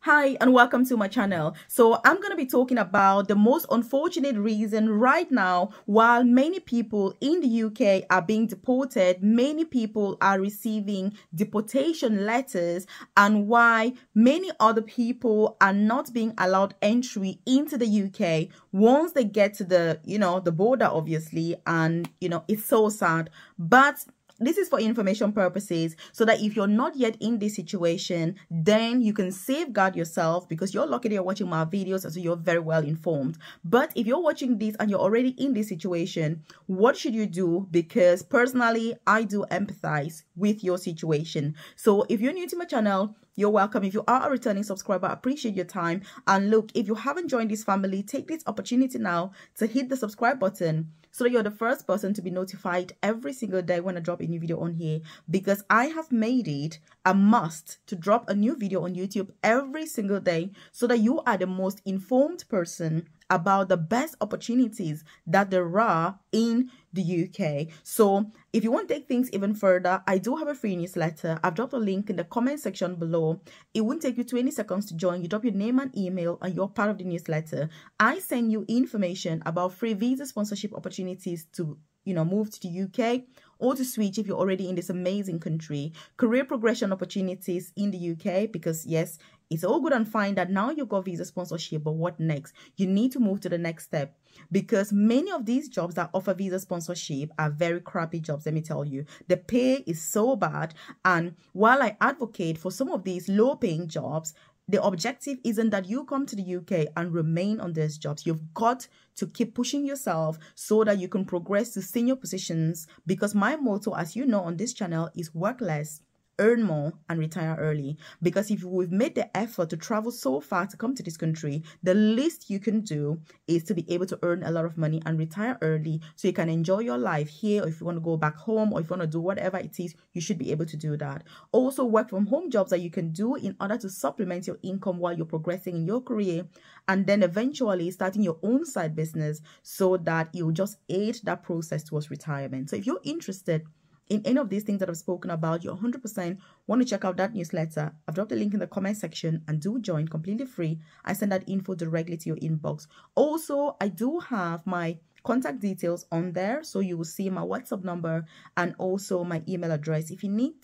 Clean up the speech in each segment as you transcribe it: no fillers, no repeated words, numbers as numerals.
Hi and welcome to my channel. So I'm going to be talking about the most unfortunate reason right now. While many people in the UK are being deported, many people are receiving deportation letters, and why many other people are not being allowed entry into the UK once they get to the border, obviously. And it's so sad, but this is for information purposes, so that if you're not yet in this situation, then you can safeguard yourself, because you're lucky that you're watching my videos, and so you're very well informed. But if you're watching this and you're already in this situation, what should you do? Because personally, I do empathize with your situation. So if you're new to my channel, you're welcome. If you are a returning subscriber, I appreciate your time. And look, if you haven't joined this family, take this opportunity now to hit the subscribe button, so that you're the first person to be notified every single day when I drop a new video on here, because I have made it a must to drop a new video on YouTube every single day, so that you are the most informed person about the best opportunities that there are in the UK. So if you want to take things even further, I do have a free newsletter. I've dropped a link in the comment section below. It won't take you 20 seconds to join. You drop your name and email and you're part of the newsletter. I send you information about free visa sponsorship opportunities to move to the UK, or to switch if you're already in this amazing country, career progression opportunities in the UK, because yes, it's all good and fine that now you've got visa sponsorship, but what next? You need to move to the next step, because many of these jobs that offer visa sponsorship are very crappy jobs. Let me tell you, the pay is so bad. And while I advocate for some of these low paying jobs, the objective isn't that you come to the UK and remain on these jobs. You've got to keep pushing yourself so that you can progress to senior positions, because my motto, as you know, on this channel is work less, earn more, and retire early. Because if we've made the effort to travel so far to come to this country, the least you can do is to be able to earn a lot of money and retire early, so you can enjoy your life here. Or if you want to go back home, or if you want to do whatever it is, you should be able to do that. Also, work from home jobs that you can do in order to supplement your income while you're progressing in your career, and then eventually starting your own side business, so that you'll just aid that process towards retirement. So if you're interested in any of these things that I've spoken about, you 100% want to check out that newsletter. I've dropped a link in the comment section, and do join, completely free. I send that info directly to your inbox. Also, I do have my contact details on there, so you will see my WhatsApp number and also my email address. If you need,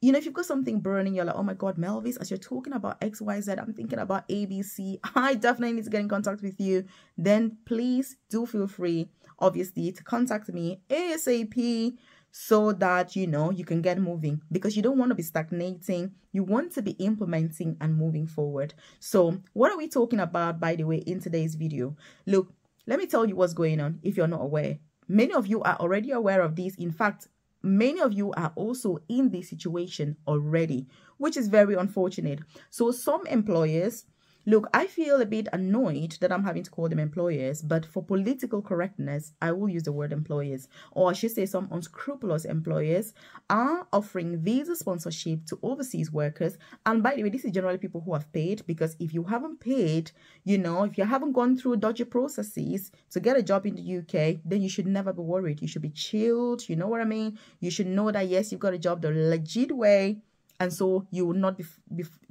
if you've got something burning, you're like, oh my God, Melvis, as you're talking about XYZ, I'm thinking about ABC, I definitely need to get in contact with you, then please do feel free, obviously, to contact me ASAP, so that you can get moving, because you don't want to be stagnating. You want to be implementing and moving forward. So what are we talking about, by the way, in today's video? Look, let me tell you what's going on if you're not aware. Many of you are already aware of this. In fact, many of you are also in this situation already, which is very unfortunate. So some employers, look, I feel a bit annoyed that I'm having to call them employers, but for political correctness, I will use the word employers, or I should say some unscrupulous employers are offering visa sponsorship to overseas workers. And by the way, this is generally people who have paid, because if you haven't paid, if you haven't gone through dodgy processes to get a job in the UK, then you should never be worried. You should be chilled. You know what I mean? You should know that, yes, you've got a job the legit way, and so you will not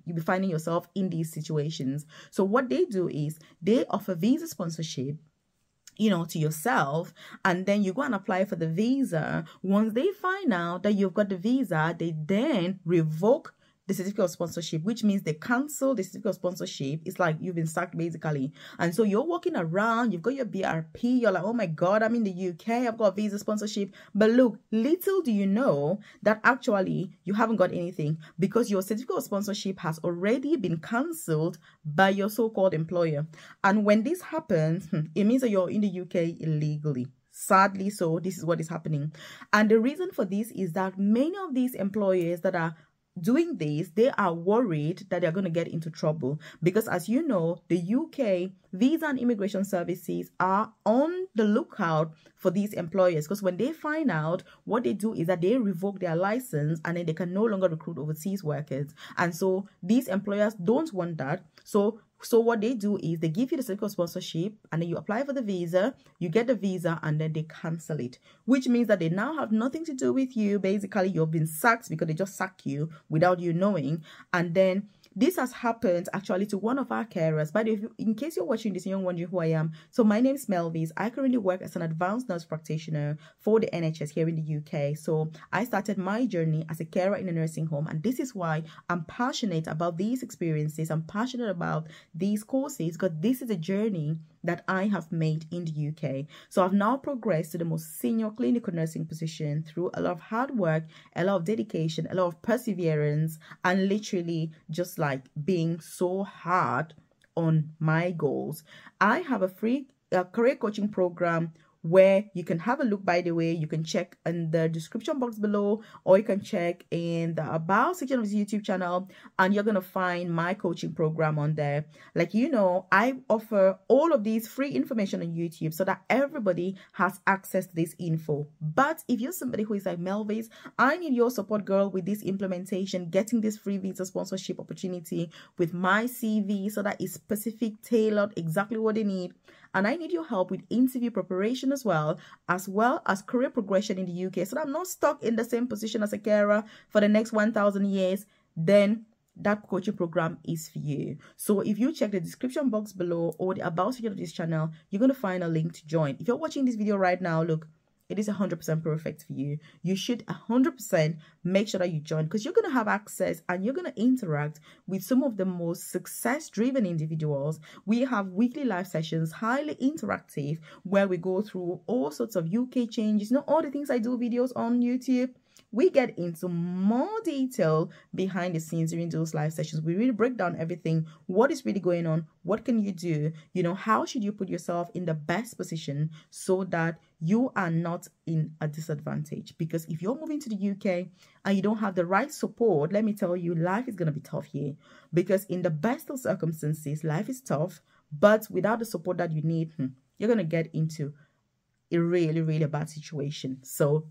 you'll be finding yourself in these situations. So what they do is they offer visa sponsorship, to yourself, and then you go and apply for the visa. Once they find out that you've got the visa, they then revoke the certificate of sponsorship, which means they cancel the certificate of sponsorship. It's like you've been sacked, basically. And so you're walking around, you've got your BRP, you're like, oh my God, I'm in the UK, I've got visa sponsorship. But look, little do you know that actually you haven't got anything, because your certificate of sponsorship has already been cancelled by your so-called employer. And when this happens, it means that you're in the UK illegally. Sadly, so this is what is happening. And the reason for this is that many of these employers that are doing this, they are worried that they're going to get into trouble, because as you know, the UK Visa and Immigration Services are on the lookout for these employers, because when they find out, what they do is that they revoke their license, and then they can no longer recruit overseas workers. And so these employers don't want that. So what they do is they give you the certificate of sponsorship, and then you apply for the visa, you get the visa, and then they cancel it, which means that they now have nothing to do with you. Basically, you've been sacked because they just sack you without you knowing. And then this has happened actually to one of our carers. By the way, in case you're watching this and you're wondering who I am, so my name is Melvis. I currently work as an advanced nurse practitioner for the NHS here in the UK. So I started my journey as a carer in a nursing home, and this is why I'm passionate about these experiences. I'm passionate about these courses because this is a journey that I have made in the UK. So I've now progressed to the most senior clinical nursing position through a lot of hard work, a lot of dedication, a lot of perseverance, and literally just like being so hard on my goals. I have a free career coaching program where you can have a look. By the way, you can check in the description box below, or you can check in the about section of this YouTube channel, and you're gonna find my coaching program on there. Like, you know, I offer all of these free information on YouTube so that everybody has access to this info. But if you're somebody who is like, Melvis, I need your support, girl, with this implementation, getting this free visa sponsorship opportunity with my CV so that it's specific, tailored, exactly what they need, and I need your help with interview preparation as well as career progression in the UK, so that I'm not stuck in the same position as a carer for the next 1,000 years, then that coaching program is for you. So if you check the description box below or the about section of this channel, you're going to find a link to join. If you're watching this video right now, look, it is 100% perfect for you. You should 100% make sure that you join, because you're going to have access and you're going to interact with some of the most success-driven individuals. We have weekly live sessions, highly interactive, where we go through all sorts of UK changes. You know, all the things I do videos on YouTube. We get into more detail behind the scenes during those live sessions. We really break down everything. What is really going on? What can you do? You know, how should you put yourself in the best position so that you are not in a disadvantage? Because if you're moving to the UK and you don't have the right support, let me tell you, life is going to be tough here. Because in the best of circumstances, life is tough. But without the support that you need, you're going to get into a really, really bad situation. So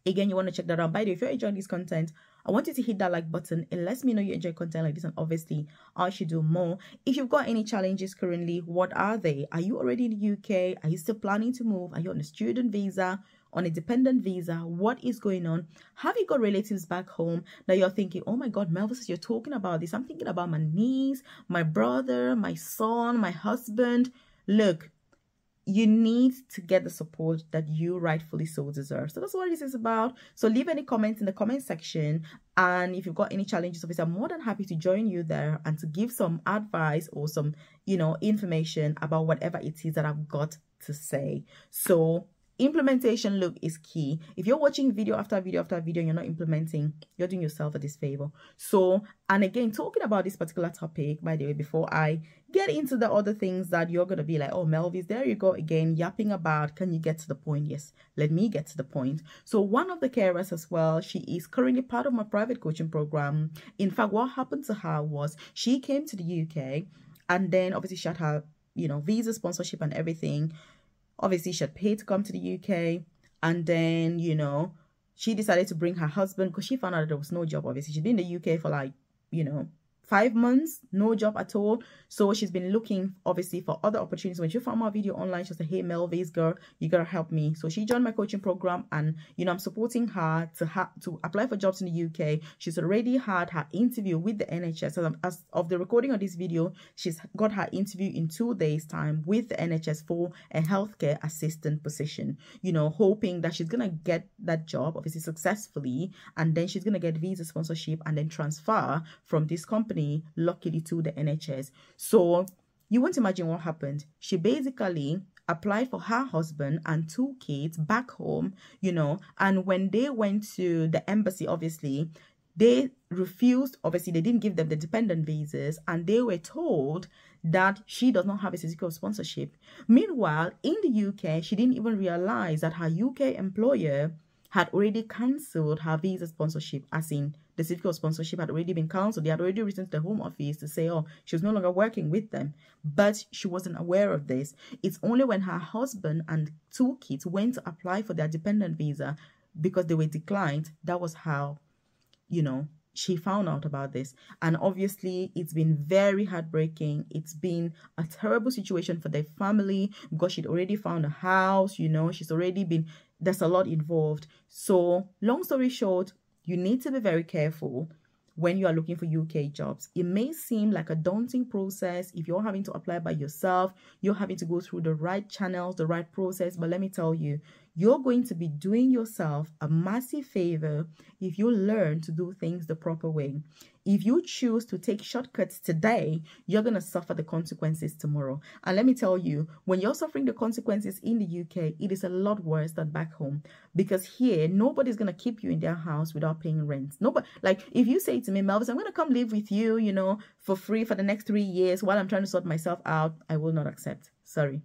again, you want to check that out. By the way, if you're enjoying this content, I want you to hit that like button. It lets me know you enjoy content like this, and obviously I should do more. If you've got any challenges currently, what are they? Are you already in the UK? Are you still planning to move? Are you on a student visa, on a dependent visa? What is going on? Have you got relatives back home that you're thinking, oh my God, Melvis, you're talking about this? I'm thinking about my niece, my brother, my son, my husband. Look, you need to get the support that you rightfully so deserve. So that's what this is about. So leave any comments in the comment section, and if you've got any challenges, obviously I'm more than happy to join you there and to give some advice or some, you know, information about whatever it is that I've got to say. So implementation, look, is key. If you're watching video after video after video and you're not implementing, you're doing yourself a disfavor. So, and again, talking about this particular topic, by the way, before I get into the other things that you're going to be like, oh, Melvis, there you go again, yapping about. Can you get to the point? Yes, let me get to the point. So one of the carers as well, she is currently part of my private coaching program. In fact, what happened to her was she came to the UK, and then obviously she had her, you know, visa sponsorship and everything. Obviously, she had paid to come to the UK, and then, you know, she decided to bring her husband because she found out that there was no job. Obviously, she'd been in the UK for like, you know, 5 months, no job at all. So she's been looking, obviously, for other opportunities. When she found my video online, she was like, hey, Melvis, girl, you gotta help me. So she joined my coaching program, and, you know, I'm supporting her to apply for jobs in the UK. She's already had her interview with the NHS. As of the recording of this video, she's got her interview in 2 days' time with the NHS for a healthcare assistant position, you know, hoping that she's gonna get that job, obviously, successfully, and then she's gonna get visa sponsorship and then transfer from this company, luckily, to the NHS. So you won't imagine what happened. She basically applied for her husband and 2 kids back home, you know, and when they went to the embassy, obviously, they refused. Obviously, they didn't give them the dependent visas, and they were told that she does not have a certificate of sponsorship. Meanwhile, in the UK, she didn't even realize that her UK employer had already cancelled her visa sponsorship, as in the certificate of sponsorship had already been cancelled. They had already written to the Home Office to say, oh, she was no longer working with them. But she wasn't aware of this. It's only when her husband and 2 kids went to apply for their dependent visa, because they were declined, that was how, you know, she found out about this. And obviously, it's been very heartbreaking. It's been a terrible situation for their family, because she'd already found a house, you know, she's already been, there's a lot involved. So long story short, you need to be very careful when you are looking for UK jobs. It may seem like a daunting process if you're having to apply by yourself, you're having to go through the right channels, the right process, but let me tell you, you're going to be doing yourself a massive favor if you learn to do things the proper way. If you choose to take shortcuts today, you're going to suffer the consequences tomorrow. And let me tell you, when you're suffering the consequences in the UK, it is a lot worse than back home. Because here, nobody's going to keep you in their house without paying rent. Nobody, like if you say to me, Melvis, I'm going to come live with you, you know, for free for the next 3 years while I'm trying to sort myself out, I will not accept. Sorry.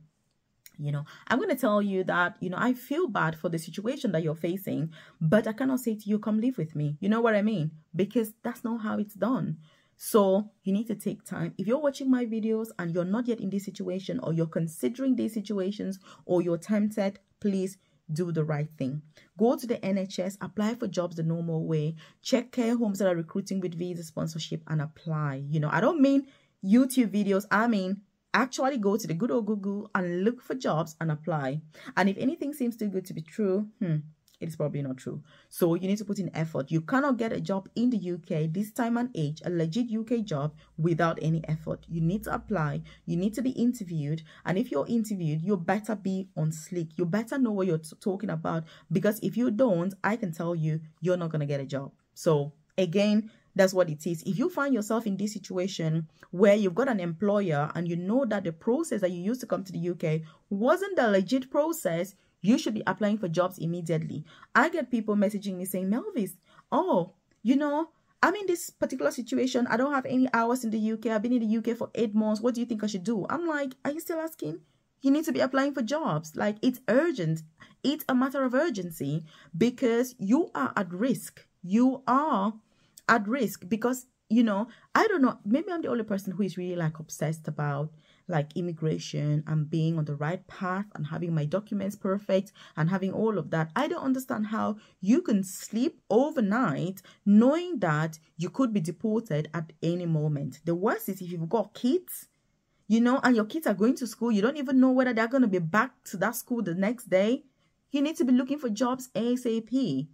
You know, I'm going to tell you that, you know, I feel bad for the situation that you're facing, but I cannot say to you, come live with me. You know what I mean? Because that's not how it's done. So you need to take time. If you're watching my videos and you're not yet in this situation, or you're considering these situations, or you're tempted, please do the right thing. Go to the NHS, apply for jobs the normal way, check care homes that are recruiting with visa sponsorship and apply. You know, I don't mean YouTube videos. I mean, actually go to the good old Google and look for jobs and apply. And if anything seems too good to be true, it is probably not true. So you need to put in effort. You cannot get a job in the UK this time and age, a legit UK job, without any effort. You need to apply. You need to be interviewed. And if you're interviewed, you better be on slick. You better know what you're talking about. Because if you don't, I can tell you, you're not going to get a job. So again, that's what it is. If you find yourself in this situation where you've got an employer and you know that the process that you used to come to the UK wasn't the legit process, you should be applying for jobs immediately. I get people messaging me saying, Melvis, oh, you know, I'm in this particular situation. I don't have any hours in the UK. I've been in the UK for 8 months. What do you think I should do? I'm like, are you still asking? You need to be applying for jobs. Like, it's urgent. It's a matter of urgency because you are at risk. You are at risk because, you know, I don't know, maybe I'm the only person who is really like obsessed about like immigration and being on the right path and having my documents perfect and having all of that. I don't understand how you can sleep overnight knowing that you could be deported at any moment. The worst is if you've got kids, you know, and your kids are going to school, you don't even know whether they're going to be back to that school the next day. You need to be looking for jobs ASAP.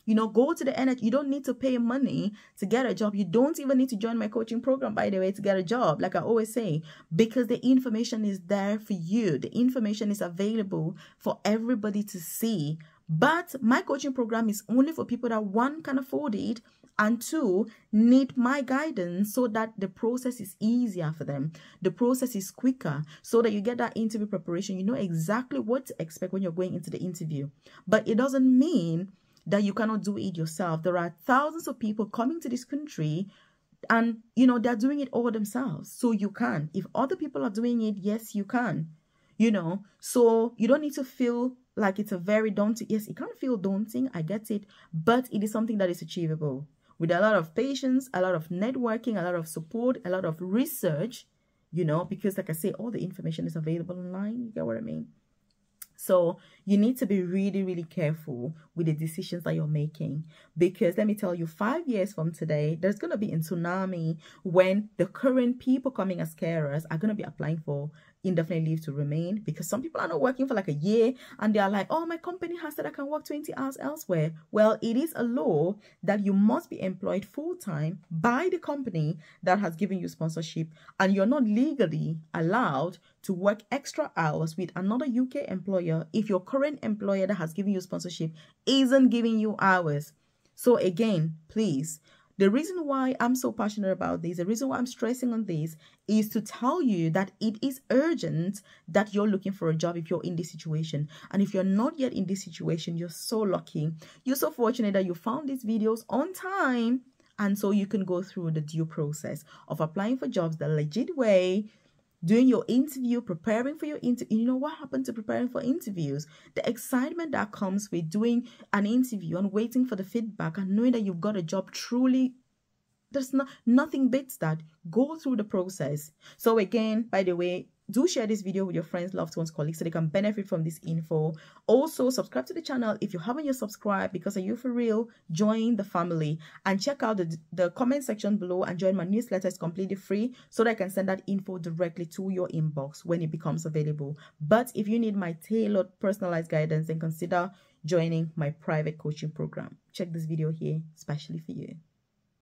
You know, go to the NHS. You don't need to pay money to get a job. You don't even need to join my coaching program, by the way, to get a job, like I always say, because the information is there for you. The information is available for everybody to see. But my coaching program is only for people that, one, can afford it, and two, need my guidance so that the process is easier for them. The process is quicker so that you get that interview preparation. You know exactly what to expect when you're going into the interview. But it doesn't mean that you cannot do it yourself. There are thousands of people coming to this country and, you know, they're doing it all themselves. So you can. If other people are doing it, yes, you can. You know, so you don't need to feel like it's a very daunting. Yes, it can feel daunting. I get it. But it is something that is achievable. With a lot of patience, a lot of networking, a lot of support, a lot of research, you know, because like I say, all the information is available online. You get what I mean? So you need to be really, really careful with the decisions that you're making, because let me tell you, 5 years from today, there's going to be a tsunami when the current people coming as carers are going to be applying for indefinite leave to remain, because some people are not working for like a year and they are like, oh, my company has said I can work 20 hours elsewhere. Well, it is a law that you must be employed full-time by the company that has given you sponsorship, and you're not legally allowed to work extra hours with another UK employer if your current employer that has given you sponsorship isn't giving you hours. So again, please, the reason why I'm so passionate about this, the reason why I'm stressing on this is to tell you that it is urgent that you're looking for a job if you're in this situation. And if you're not yet in this situation, you're so lucky. You're so fortunate that you found these videos on time. And so you can go through the due process of applying for jobs the legit way, doing your interview, preparing for your interview. You know what happened to preparing for interviews? The excitement that comes with doing an interview and waiting for the feedback and knowing that you've got a job, truly, there's nothing beats that. Go through the process. So again, by the way, do share this video with your friends, loved ones, colleagues so they can benefit from this info. Also, subscribe to the channel if you haven't yet subscribed, because are you for real? Join the family and check out the comment section below and join my newsletter. It's completely free so that I can send that info directly to your inbox when it becomes available. But if you need my tailored, personalized guidance, then consider joining my private coaching program. Check this video here, especially for you.